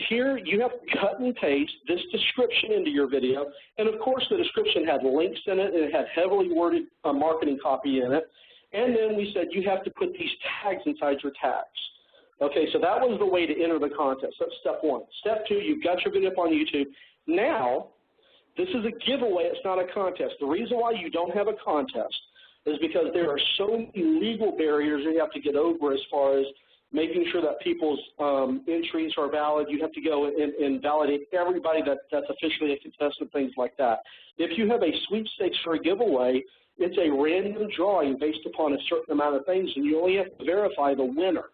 Here you have to cut and paste this description into your video, and of course the description had links in it, and it had heavily worded marketing copy in it, and then we said you have to put these tags inside your tags. Okay, so that was the way to enter the contest. That's step one. Step two, you've got your video up on YouTube. Now, this is a giveaway, it's not a contest. The reason why you don't have a contest is because there are so many legal barriers you have to get over as far as making sure that people's entries are valid. You have to go and validate everybody that's officially a contestant, things like that. If you have a sweepstakes for a giveaway, it's a random drawing based upon a certain amount of things, and you only have to verify the winner.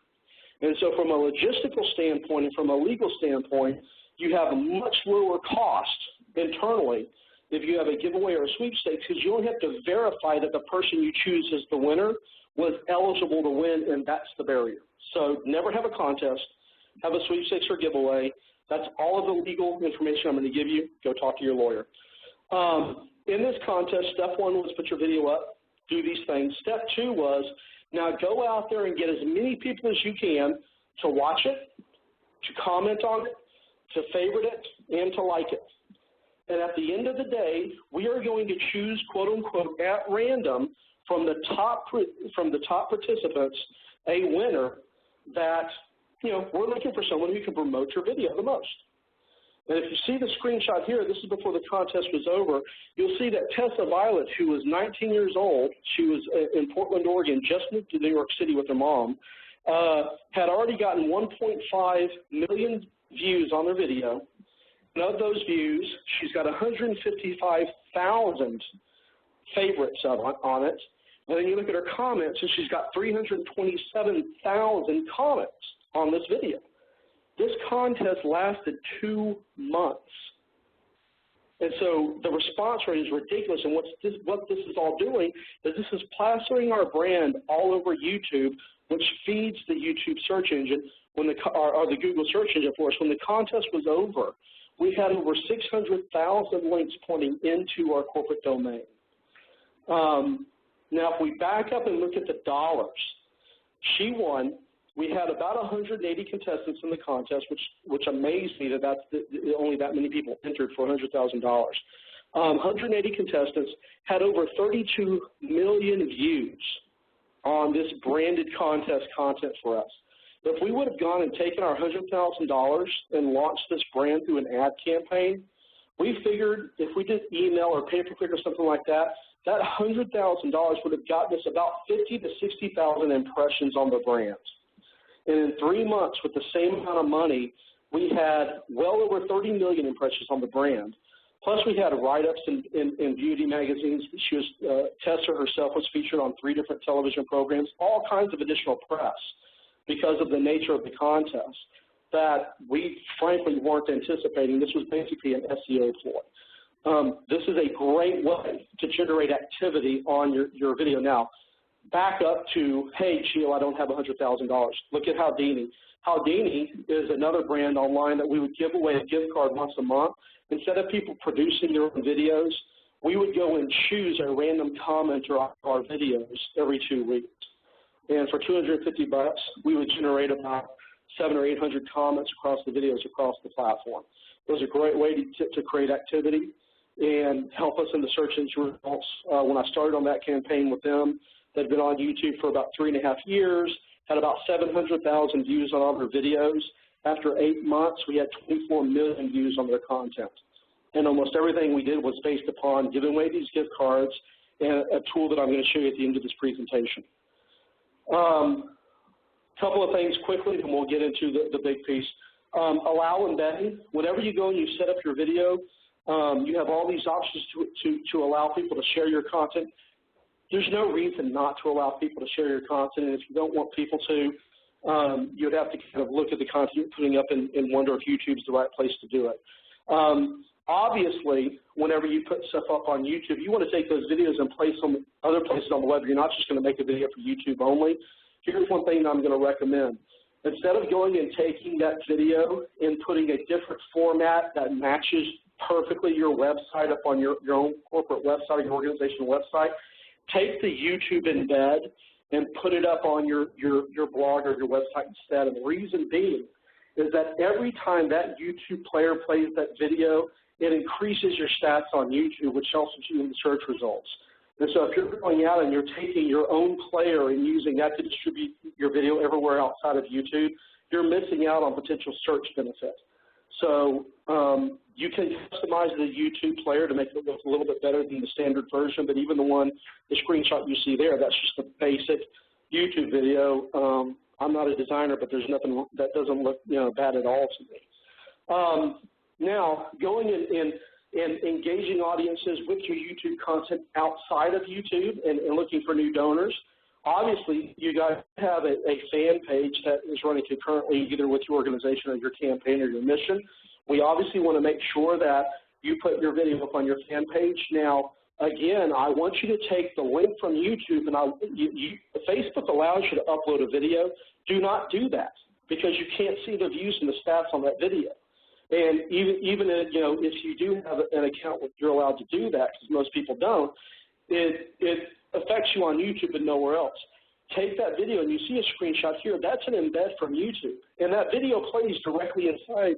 And so from a logistical standpoint and from a legal standpoint, you have a much lower cost internally if you have a giveaway or a sweepstakes, because you only have to verify that the person you choose as the winner was eligible to win, and that's the barrier. So never have a contest, have a sweepstakes or giveaway. That's all of the legal information I'm going to give you. Go talk to your lawyer. In this contest, step one was put your video up, do these things. Step two was now go out there and get as many people as you can to watch it, to comment on it, to favorite it, and to like it. And at the end of the day, we are going to choose, quote unquote, at random from the top participants a winner that, you know, we're looking for someone who can promote your video the most. And if you see the screenshot here, this is before the contest was over, you'll see that Tessa Violet, who was 19 years old, she was in Portland, Oregon, just moved to New York City with her mom, had already gotten 1.5 million views on their video. And of those views, she's got 155,000 favorites on it. And then you look at her comments, and she's got 327,000 comments on this video. This contest lasted 2 months. And so the response rate is ridiculous. And what this is all doing is this is plastering our brand all over YouTube, which feeds the YouTube search engine or the Google search engine for us. When the contest was over, we had over 600,000 links pointing into our corporate domain. Now, if we back up and look at the dollars, she won. We had about 180 contestants in the contest, which amazed me that only that many people entered for $100,000. 180 contestants had over 32 million views on this branded contest content for us. If we would have gone and taken our $100,000 and launched this brand through an ad campaign, we figured if we did email or pay-per-click or something like that, that $100,000 would have gotten us about 50 to 60,000 impressions on the brand. And in 3 months, with the same amount of money, we had well over 30 million impressions on the brand. Plus, we had write-ups in beauty magazines. Tessa herself was featured on 3 different television programs, all kinds of additional press because of the nature of the contest that we frankly weren't anticipating. This was basically an SEO ploy. This is a great way to generate activity on your video. Now, back up to, hey, Sheila, I don't have $100,000. Look at Howdini. Howdini is another brand online that we would give away a gift card once a month. Instead of people producing their own videos, we would go and choose a random commenter on our videos every 2 weeks. And for $250, we would generate about 700 or 800 comments across the videos across the platform. It was a great way to create activity and help us in the search engine results. When I started on that campaign with them, they'd been on YouTube for about 3.5 years, had about 700,000 views on all their videos. After 8 months, we had 24 million views on their content. And almost everything we did was based upon giving away these gift cards and a tool that I'm going to show you at the end of this presentation. Couple of things quickly, and we'll get into the big piece. Allow embedding. Whenever you go and you set up your video, you have all these options to allow people to share your content. There's no reason not to allow people to share your content, and if you don't want people to, you'd have to kind of look at the content you're putting up and wonder if YouTube's the right place to do it. Obviously, whenever you put stuff up on YouTube, you want to take those videos and place them other places on the web. You're not just going to make a video for YouTube only. Here's one thing I'm going to recommend. Instead of going and taking that video and putting a different format that matches perfectly your website up on your own corporate website, your organizational website, take the YouTube embed and put it up on your blog or your website instead. And the reason being is that every time that YouTube player plays that video, it increases your stats on YouTube, which helps you in the search results. And so if you're going out and you're taking your own player and using that to distribute your video everywhere outside of YouTube, you're missing out on potential search benefit. So you can customize the YouTube player to make it look a little bit better than the standard version, but even the screenshot you see there, that's just a basic YouTube video. I'm not a designer, but there's nothing that doesn't look bad at all to me. Now, going in and engaging audiences with your YouTube content outside of YouTube and looking for new donors. Obviously, you guys have a fan page that is running concurrently either with your organization or your campaign or your mission. We obviously want to make sure that you put your video up on your fan page. Now, again, I want you to take the link from YouTube, and Facebook allows you to upload a video. Do not do that because you can't see the views and the stats on that video. And even if you do have an account where you're allowed to do that, because most people don't, it affects you on YouTube and nowhere else. Take that video and you see a screenshot here. That's an embed from YouTube, and that video plays directly inside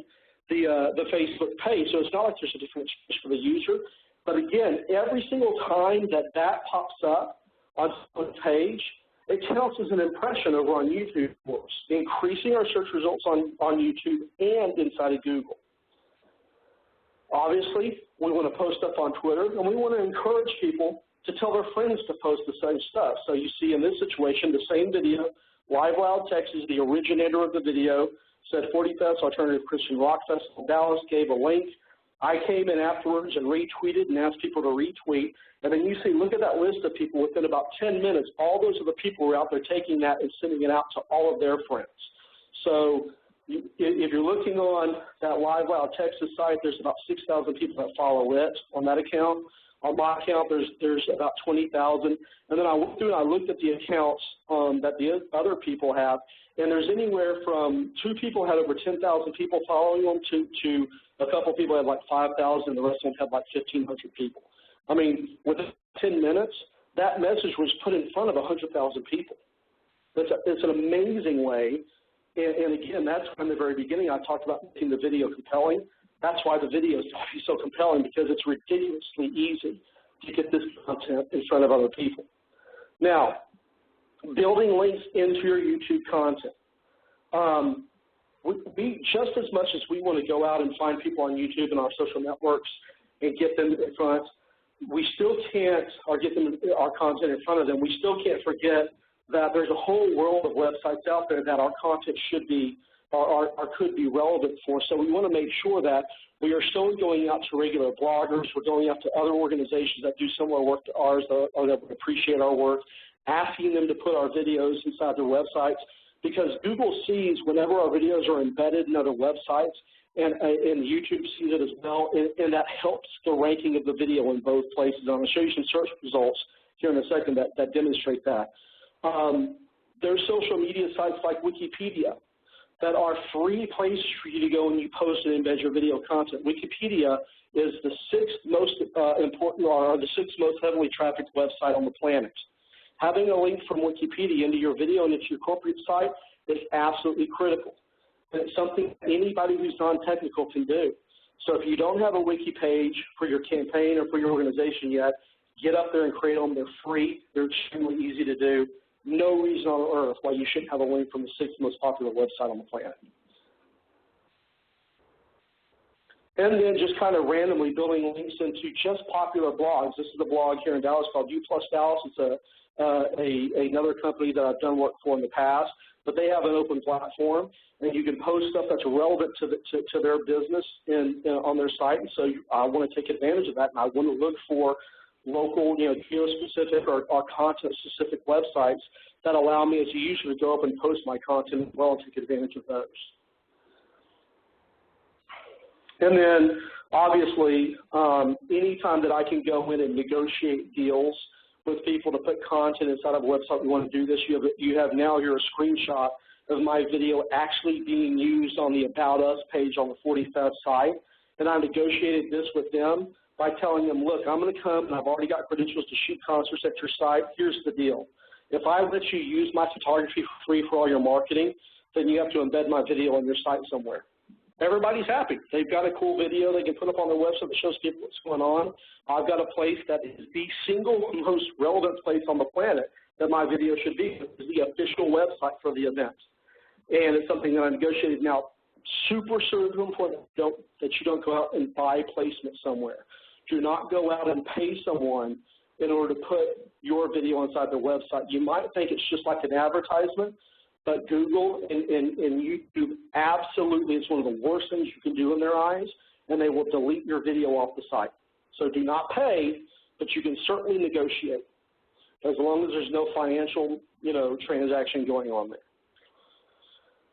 the Facebook page. So it's not like there's a different space for the user. But again, every single time that pops up on the page, it counts as an impression over on YouTube for us, increasing our search results on YouTube and inside of Google. Obviously, we want to post up on Twitter, and we want to encourage people to tell their friends to post the same stuff. So you see in this situation, the same video, Live Loud Texas, the originator of the video, said 45th Alternative Christian Rock Festival Dallas, gave a link. I came in afterwards and retweeted and asked people to retweet. And then you see, look at that list of people within about 10 minutes. All those are the people who are out there taking that and sending it out to all of their friends. So if you're looking on that Live Loud Texas site, there's about 6,000 people that follow it on that account. On my account, there's about 20,000. And then I went through and I looked at the accounts that the other people have, and there's anywhere from 2 people had over 10,000 people following them to a couple people had like 5,000, and the rest of them had like 1,500 people. I mean, within 10 minutes, that message was put in front of 100,000 people. It's an amazing way. And again, that's from the very beginning I talked about making the video compelling. That's why the video is so compelling, because it's ridiculously easy to get this content in front of other people. Now, building links into your YouTube content. We just as much as we want to go out and find people on YouTube and our social networks and get them in front, we still can't, or get them our content in front of them, we still can't forget that there's a whole world of websites out there that our content should be or could be relevant for. So we want to make sure that we are still going out to regular bloggers, we're going out to other organizations that do similar work to ours or that would appreciate our work, asking them to put our videos inside their websites, because Google sees whenever our videos are embedded in other websites, and YouTube sees it as well, and that helps the ranking of the video in both places. I'm going to show you some search results here in a second that demonstrate that. There's social media sites like Wikipedia that are free places for you to go and you post and embed your video content. Wikipedia is the 6th most important, or the 6th most heavily trafficked website on the planet. Having a link from Wikipedia into your video and into your corporate site is absolutely critical. And it's something anybody who's non-technical can do. So if you don't have a wiki page for your campaign or for your organization yet, get up there and create them. They're free. They're extremely easy to do. No reason on earth why you shouldn't have a link from the 6th most popular website on the planet. And then just kind of randomly building links into just popular blogs. This is a blog here in Dallas called U+ Dallas. It's another company that I've done work for in the past, but they have an open platform, and you can post stuff that's relevant to their business on their site. And so I want to take advantage of that, and I want to look for local, geo-specific or content-specific websites that allow me as a user to go up and post my content as well and take advantage of those. And then, obviously, anytime that I can go in and negotiate deals with people to put content inside of a website, we want to do this. You have now here a screenshot of my video actually being used on the About Us page on the 45th site, and I negotiated this with them by telling them, look, I'm going to come, and I've already got credentials to shoot concerts at your site. Here's the deal. If I let you use my photography for free for all your marketing, then you have to embed my video on your site somewhere. Everybody's happy. They've got a cool video they can put up on their website that shows people what's going on. I've got a place that is the single most relevant place on the planet that my video should be. It's the official website for the event. And it's something that I negotiated. Now, super important that you don't go out and buy placement somewhere. Do not go out and pay someone in order to put your video inside their website. You might think it's just like an advertisement, but Google and YouTube, absolutely, it's one of the worst things you can do in their eyes, and they will delete your video off the site. So do not pay, but you can certainly negotiate, as long as there's no financial, transaction going on there.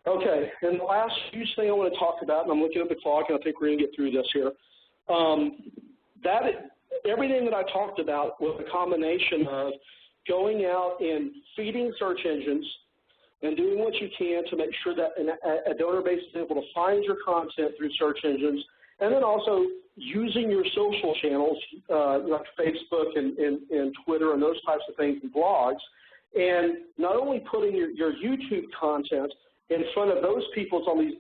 Okay, and the last huge thing I want to talk about, and I'm looking at the clock, and I think we're going to get through this here. Everything that I talked about was a combination of going out and feeding search engines and doing what you can to make sure that a donor base is able to find your content through search engines, and then also using your social channels like Facebook and Twitter and those types of things and blogs, and not only putting your YouTube content in front of those people on these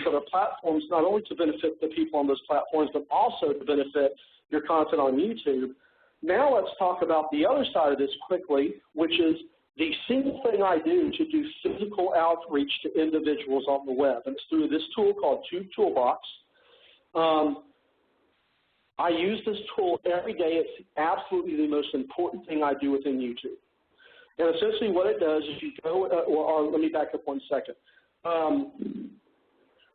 other platforms, not only to benefit the people on those platforms, but also to benefit your content on YouTube. Now let's talk about the other side of this quickly, which is the single thing I do to do physical outreach to individuals on the web. And it's through this tool called Tube Toolbox. I use this tool every day. It's absolutely the most important thing I do within YouTube. And essentially what it does is you go, or let me back up one second.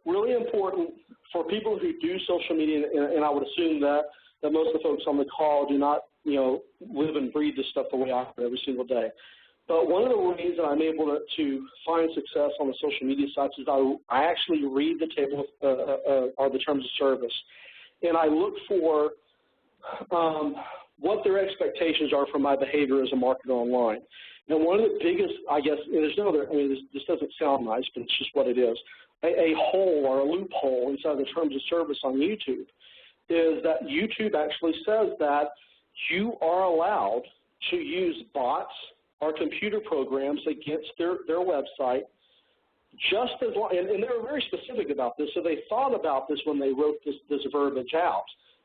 Really important for people who do social media, and I would assume that most of the folks on the call do not, live and breathe this stuff the way I do every single day. But one of the ways that I'm able to find success on the social media sites is I actually read the table or the terms of service, and I look for what their expectations are for my behavior as a marketer online. And one of the biggest, I guess, and there's no other, this doesn't sound nice, but it's just what it is, a hole or a loophole inside the terms of service on YouTube is that YouTube actually says that you are allowed to use bots or computer programs against their website just as long, and they were very specific about this, so they thought about this when they wrote this verbiage out.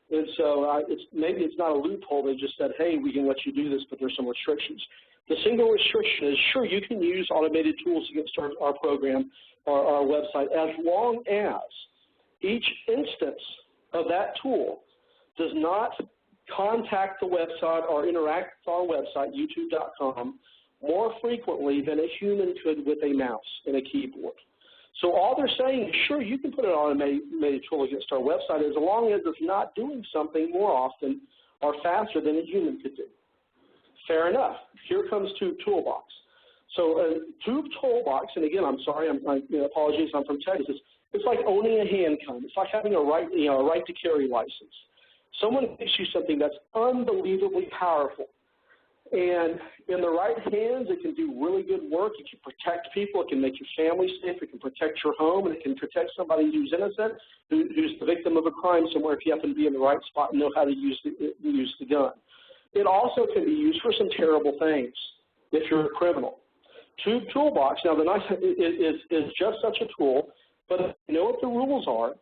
And so maybe it's not a loophole. They just said, hey, we can let you do this, but there's some restrictions. The single restriction is, sure, you can use automated tools against our program or our website as long as each instance of that tool does not contact the website or interact with our website, youtube.com, more frequently than a human could with a mouse and a keyboard. So all they're saying is, sure, you can put an automated tool against our website as long as it's not doing something more often or faster than a human could do. Fair enough. Here comes Tube Toolbox. So Tube Toolbox, and again, I'm sorry, apologies, I'm from Texas. It's like owning a handgun. It's like having a right to carry license. Someone gives you something that's unbelievably powerful. And in the right hands, it can do really good work. It can protect people. It can make your family safe. It can protect your home. And it can protect somebody who's innocent, who's the victim of a crime somewhere if you happen to be in the right spot and know how to use the gun. It also can be used for some terrible things if you're a criminal. Tube Toolbox, now the nice is just such a tool, but you know what the rules are,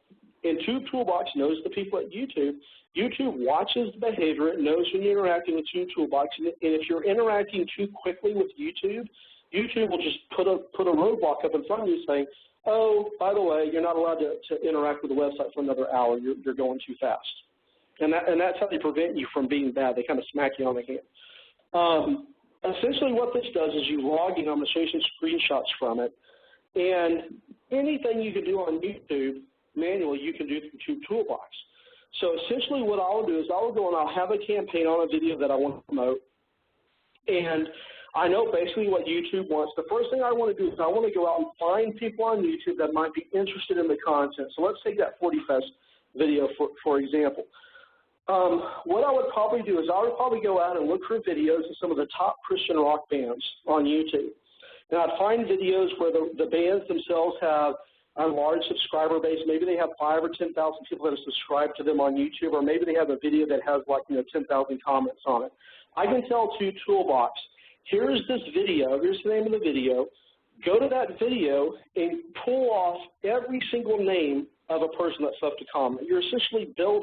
and Tube Toolbox knows the people at YouTube. YouTube watches the behavior. It knows when you're interacting with Tube Toolbox, and if you're interacting too quickly with YouTube, YouTube will just put a roadblock up in front of you saying, oh, by the way, you're not allowed to interact with the website for another hour. You're going too fast. And that's how they prevent you from being bad. They kind of smack you on the hand. Essentially what this does is you log in. I'm going to show you some screenshots from it. And anything you can do on YouTube manually, you can do through Tube Toolbox. So essentially what I'll do is I'll go and I'll have a campaign on a video that I want to promote. And I know basically what YouTube wants. The first thing I want to do is I want to go out and find people on YouTube that might be interested in the content. So let's take that 40 Fest video for example. What I would probably do is I would probably go out and look for videos of some of the top Christian rock bands on YouTube. And I'd find videos where the bands themselves have a large subscriber base. Maybe they have 5,000 or 10,000 people that have subscribed to them on YouTube, or maybe they have a video that has like 10,000 comments on it. I can tell Tube Toolbox, here's this video, here's the name of the video, go to that video and pull off every single name of a person that's left a comment. You're essentially building